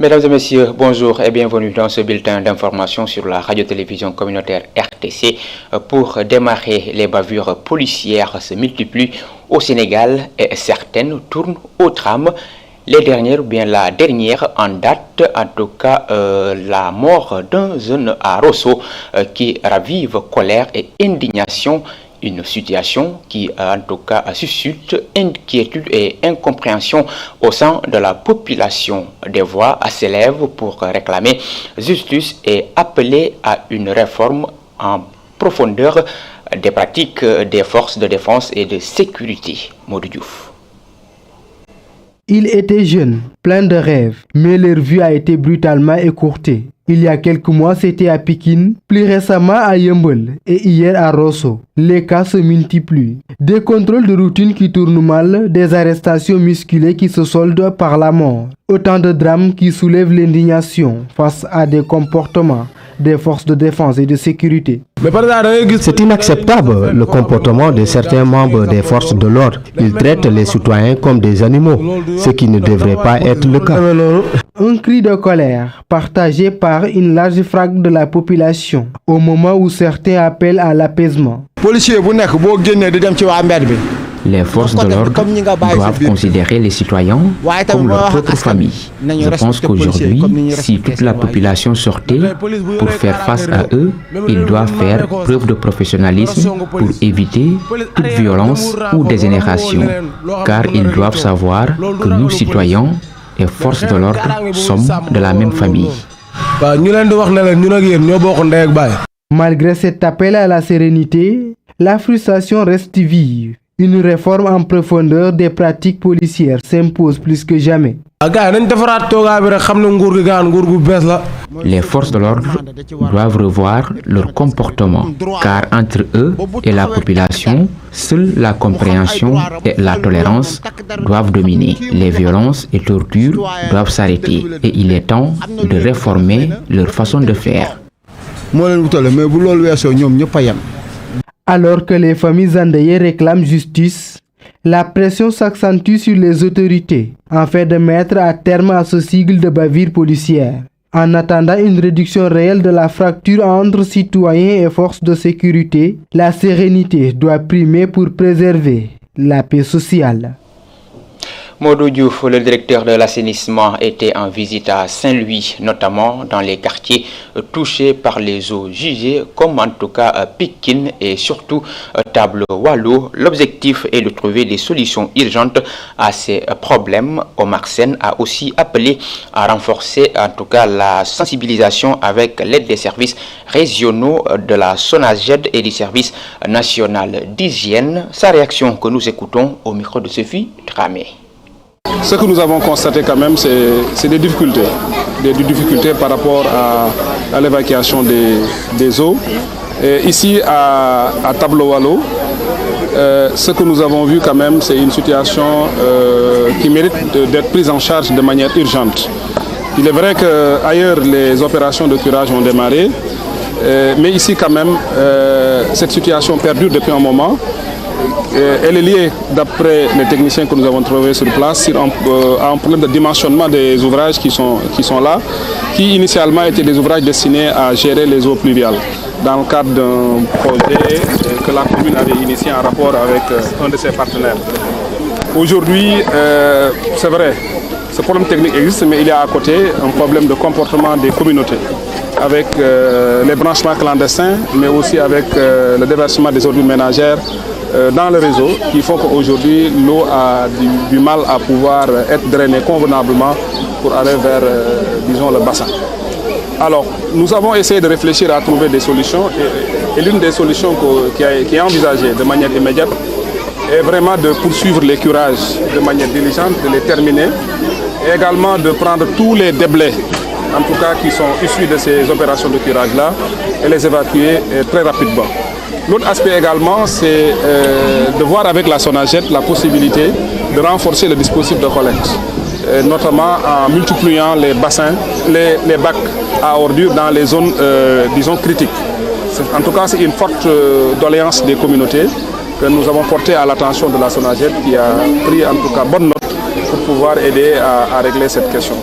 Mesdames et messieurs, bonjour et bienvenue dans ce bulletin d'information sur la radio-télévision communautaire RTC. Pour démarrer, les bavures policières se multiplient au Sénégal et certaines tournent au drame. Les dernières, ou bien la dernière en date, en tout cas la mort d'un jeune à Rosso qui ravive colère et indignation. Une situation qui, en tout cas, suscite inquiétude et incompréhension au sein de la population. Des voix s'élèvent pour réclamer justice et appeler à une réforme en profondeur des pratiques des forces de défense et de sécurité. Modou Diouf. Ils étaient jeunes, pleins de rêves, mais leur vie a été brutalement écourtée. Il y a quelques mois, c'était à Pikine, plus récemment à Yeumbeul et hier à Rosso. Les cas se multiplient. Des contrôles de routine qui tournent mal, des arrestations musculées qui se soldent par la mort. Autant de drames qui soulèvent l'indignation face à des comportements des forces de défense et de sécurité. C'est inacceptable le comportement de certains membres des forces de l'ordre. Ils traitent les citoyens comme des animaux, ce qui ne devrait pas être le cas. Un cri de colère partagé par une large frange de la population au moment où certains appellent à l'apaisement. Les forces de l'ordre doivent considérer les citoyens comme leur propre famille. Je pense qu'aujourd'hui, si toute la population sortait pour faire face à eux, ils doivent faire preuve de professionnalisme pour éviter toute violence ou dégénération. Car ils doivent savoir que nous, citoyens et forces de l'ordre, sommes de la même famille. Malgré cet appel à la sérénité, la frustration reste vive. Une réforme en profondeur des pratiques policières s'impose plus que jamais. Les forces de l'ordre doivent revoir leur comportement, car entre eux et la population, seule la compréhension et la tolérance doivent dominer. Les violences et tortures doivent s'arrêter et il est temps de réformer leur façon de faire. Alors que les familles endeuillées réclament justice, la pression s'accentue sur les autorités afin de mettre à terme à ce cycle de bavures policières. En attendant une réduction réelle de la fracture entre citoyens et forces de sécurité, la sérénité doit primer pour préserver la paix sociale. Modou Diouf, le directeur de l'assainissement, était en visite à Saint-Louis, notamment dans les quartiers touchés par les eaux jugées, comme en tout cas Pikine et surtout Table Wallo. L'objectif est de trouver des solutions urgentes à ces problèmes. Omar Sène a aussi appelé à renforcer en tout cas la sensibilisation avec l'aide des services régionaux de la SONAGED et du service national d'hygiène. Sa réaction que nous écoutons au micro de Sophie Dramé. Ce que nous avons constaté quand même, c'est des difficultés par rapport à l'évacuation des eaux. Et ici à Table Wallo, ce que nous avons vu quand même, c'est une situation qui mérite d'être prise en charge de manière urgente. Il est vrai qu'ailleurs les opérations de curage ont démarré, mais ici quand même, cette situation perdure depuis un moment. Elle est liée, d'après les techniciens que nous avons trouvés sur place, à un problème de dimensionnement des ouvrages qui sont là, qui initialement étaient des ouvrages destinés à gérer les eaux pluviales, dans le cadre d'un projet que la commune avait initié en rapport avec un de ses partenaires. Aujourd'hui, c'est vrai, ce problème technique existe, mais il y a à côté un problème de comportement des communautés, avec les branchements clandestins, mais aussi avec le déversement des ordures ménagères dans le réseau, qui font qu'aujourd'hui l'eau a du mal à pouvoir être drainée convenablement pour aller vers, disons, le bassin. Alors, nous avons essayé de réfléchir à trouver des solutions et l'une des solutions qui est envisagée de manière immédiate est vraiment de poursuivre les curages de manière diligente, de les terminer et également de prendre tous les déblais, en tout cas qui sont issus de ces opérations de curage-là, et les évacuer très rapidement. L'autre aspect également, c'est de voir avec la SONAGED la possibilité de renforcer le dispositif de collecte, notamment en multipliant les bassins, les bacs à ordures dans les zones, disons, critiques. En tout cas, c'est une forte doléance des communautés que nous avons portée à l'attention de la SONAGED qui a pris en tout cas bonne note pour pouvoir aider à régler cette question.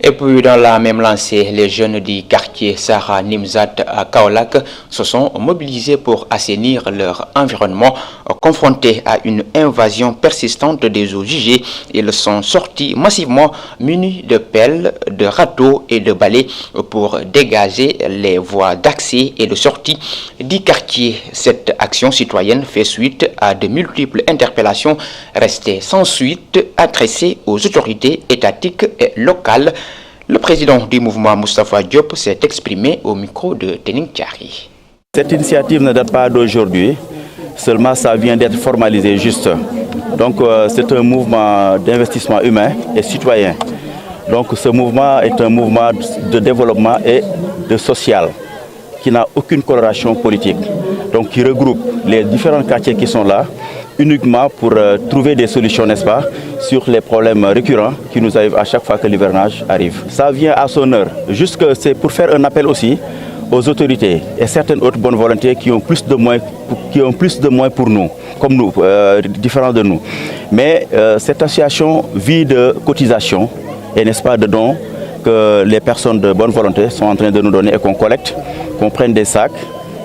Et puis dans la même lancée, les jeunes du quartier Sarah Nimzat à Kaolack se sont mobilisés pour assainir leur environnement. Confrontés à une invasion persistante des eaux jugées, ils sont sortis massivement munis de pelles, de râteaux et de balais pour dégager les voies d'accès et de sortie du quartier. Cette action citoyenne fait suite à de multiples interpellations restées sans suite adressées aux autorités étatiques et locales. Le président du mouvement, Moustapha Diop, s'est exprimé au micro de Tening Thiari. Cette initiative ne date pas d'aujourd'hui, seulement ça vient d'être formalisé juste. Donc c'est un mouvement d'investissement humain et citoyen. Donc ce mouvement est un mouvement de développement et de social qui n'a aucune coloration politique. Donc qui regroupe les différents quartiers qui sont là uniquement pour trouver des solutions, n'est-ce pas, sur les problèmes récurrents qui nous arrivent à chaque fois que l'hivernage arrive. Ça vient à son heure. Juste que c'est pour faire un appel aussi aux autorités et certaines autres bonnes volontés qui ont plus de moyens pour nous, comme nous, différents de nous. Mais cette association vit de cotisations et n'est-ce pas de dons que les personnes de bonne volonté sont en train de nous donner et qu'on collecte, qu'on prenne des sacs,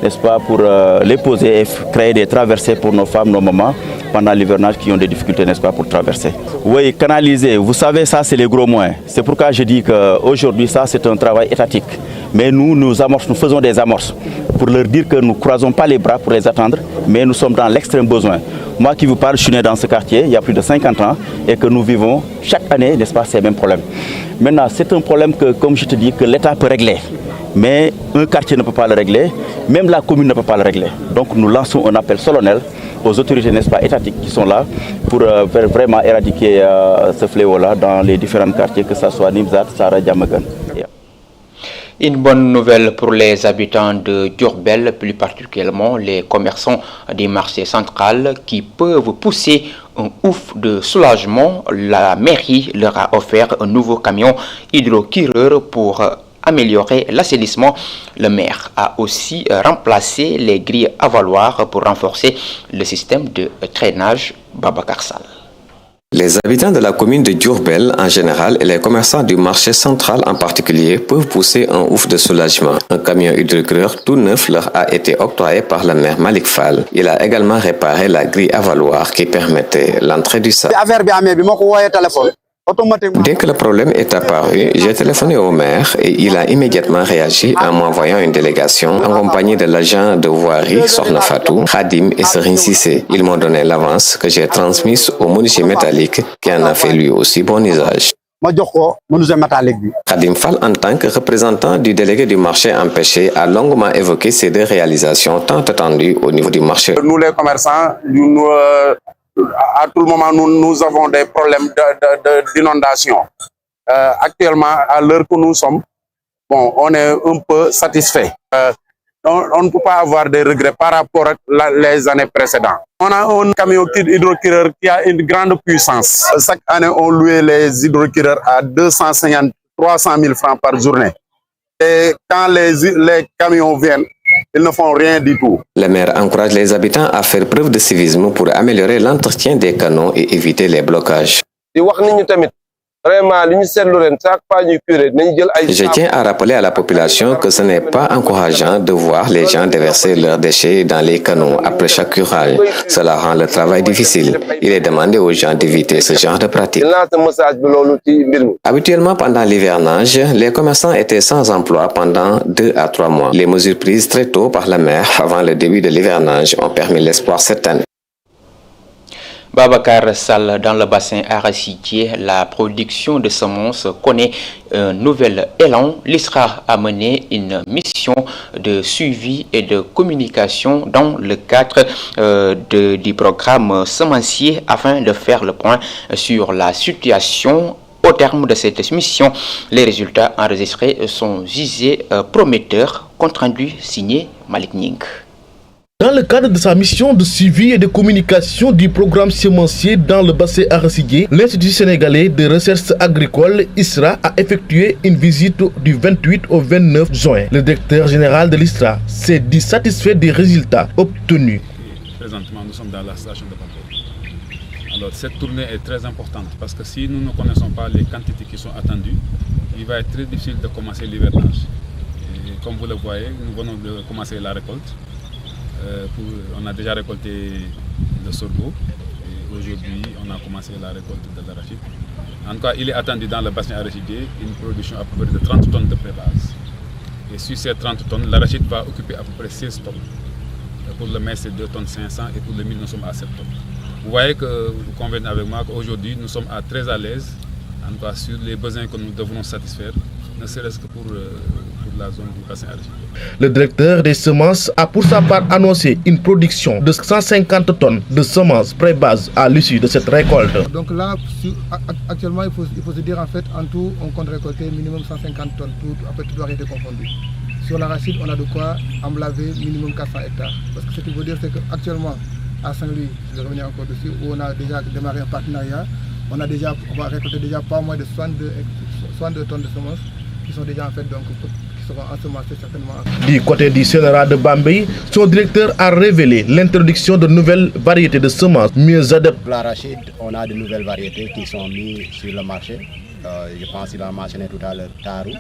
n'est-ce pas, pour les poser et créer des traversées pour nos femmes, nos mamans, pendant l'hivernage qui ont des difficultés, n'est-ce pas, pour traverser. Oui, canaliser, vous savez, ça c'est les gros moyens. C'est pourquoi je dis qu'aujourd'hui, ça c'est un travail étatique. Mais nous faisons des amorces pour leur dire que nous ne croisons pas les bras pour les attendre, mais nous sommes dans l'extrême besoin. Moi qui vous parle, je suis né dans ce quartier il y a plus de 50 ans et que nous vivons chaque année, n'est-ce pas, ces mêmes problèmes. Maintenant, c'est un problème que, comme je te dis, que l'État peut régler. Mais un quartier ne peut pas le régler, même la commune ne peut pas le régler. Donc nous lançons un appel solennel aux autorités, n'est-ce pas, étatiques qui sont là pour vraiment éradiquer ce fléau-là dans les différents quartiers, que ce soit Nimzat, Sarah, Diamaguène. Une bonne nouvelle pour les habitants de Diourbel, plus particulièrement les commerçants du marché central qui peuvent pousser un ouf de soulagement. La mairie leur a offert un nouveau camion hydrocureur pour améliorer l'assainissement. Le maire a aussi remplacé les grilles avaloirs pour renforcer le système de drainage. Babacar Sall. Les habitants de la commune de Diourbel en général et les commerçants du marché central en particulier peuvent pousser un ouf de soulagement. Un camion hydrocureur tout neuf leur a été octroyé par le maire Malik Fall. Il a également réparé la grille avaloir qui permettait l'entrée du sable. Dès que le problème est apparu, j'ai téléphoné au maire et il a immédiatement réagi en m'envoyant une délégation accompagnée de l'agent de voirie Sorna Fatou, Khadim et Serine Sissé. Ils m'ont donné l'avance que j'ai transmise au menuisier métallique qui en a fait lui aussi bon usage. Khadim Fall, en tant que représentant du délégué du marché empêché, a longuement évoqué ces deux réalisations tant attendues au niveau du marché. Nous les commerçants, à tout le moment, nous avons des problèmes d'inondation. Actuellement, à l'heure que nous sommes, bon, on est un peu satisfait. On ne peut pas avoir des regrets par rapport à les années précédentes. On a un camion hydrocureur qui a une grande puissance. Chaque année, on louait les hydrocureurs à 250 300 000 francs par journée. Et quand les camions viennent, ils ne font rien du tout. Le maire encourage les habitants à faire preuve de civisme pour améliorer l'entretien des canaux et éviter les blocages. Je tiens à rappeler à la population que ce n'est pas encourageant de voir les gens déverser leurs déchets dans les canaux après chaque curage. Cela rend le travail difficile. Il est demandé aux gens d'éviter ce genre de pratique. Habituellement, pendant l'hivernage, les commerçants étaient sans emploi pendant 2 à 3 mois. Les mesures prises très tôt par la maire avant le début de l'hivernage ont permis l'espoir cette année. Babacar Sall, dans le bassin arachidier, la production de semences connaît un nouvel élan. L'ISRA a mené une mission de suivi et de communication dans le cadre du programme semencier afin de faire le point sur la situation. Au terme de cette mission, les résultats enregistrés sont jugés prometteurs. Compte rendu signé Malik Ning. Dans le cadre de sa mission de suivi et de communication du programme semencier dans le bassin arachidier, l'Institut sénégalais de recherche agricole ISRA a effectué une visite du 28 au 29 juin. Le directeur général de l'ISRA s'est dit satisfait des résultats obtenus. Présentement, nous sommes dans la station de Bamako. Alors cette tournée est très importante parce que si nous ne connaissons pas les quantités qui sont attendues, il va être très difficile de commencer l'hivernage. Et comme vous le voyez, nous venons de commencer la récolte. On a déjà récolté le sorgho et aujourd'hui on a commencé la récolte de l'arachide. En tout cas, il est attendu dans le bassin arachidier une production à peu près de 30 tonnes de pré-base. Et sur ces 30 tonnes, l'arachide va occuper à peu près 16 tonnes. Pour le maïs, c'est 2 tonnes 500 et pour le mil, nous sommes à 7 tonnes. Vous voyez que vous convenez avec moi qu'aujourd'hui, nous sommes très à l'aise, en tout cas sur les besoins que nous devrons satisfaire, ne serait-ce que pour la zone du bassin arachidier. Le directeur des semences a pour sa part annoncé une production de 150 tonnes de semences pré-base à l'issue de cette récolte. Donc là, actuellement, il faut se dire en fait, en tout, on compte récolter minimum 150 tonnes, tout doit être confondu. Sur l'arachide, on a de quoi emblaver minimum 400 hectares. Parce que ce qu'il faut dire, c'est qu'actuellement, à Saint-Louis, je vais revenir encore dessus, où on a déjà démarré un partenariat, on va récolter déjà pas moins de 62 tonnes de semences qui sont déjà en fait donc qui seront ensemencées certainement. Du côté du CNRA de Bambey, son directeur a révélé l'introduction de nouvelles variétés de semences mieux adaptées. Pour l'arachide, on a de nouvelles variétés qui sont mises sur le marché. Je pense qu'il a mentionné tout à l'heure Tarou.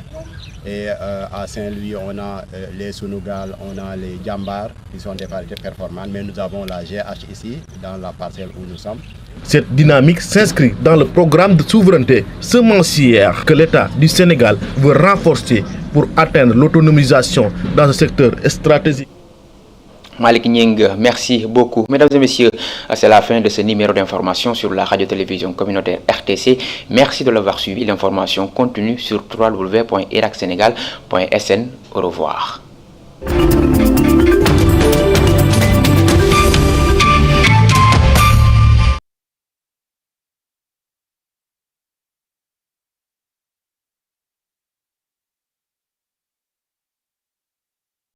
Et à Saint-Louis, on a les Sunugal, on a les Jambar qui sont des variétés performantes, mais nous avons la GH ici, dans la parcelle où nous sommes. Cette dynamique s'inscrit dans le programme de souveraineté semencière que l'État du Sénégal veut renforcer pour atteindre l'autonomisation dans ce secteur stratégique. Malik Nying, merci beaucoup. Mesdames et messieurs, c'est la fin de ce numéro d'information sur la radio-télévision communautaire RTC. Merci de l'avoir suivi. L'information continue sur www.iracsenegal.sn. Au revoir.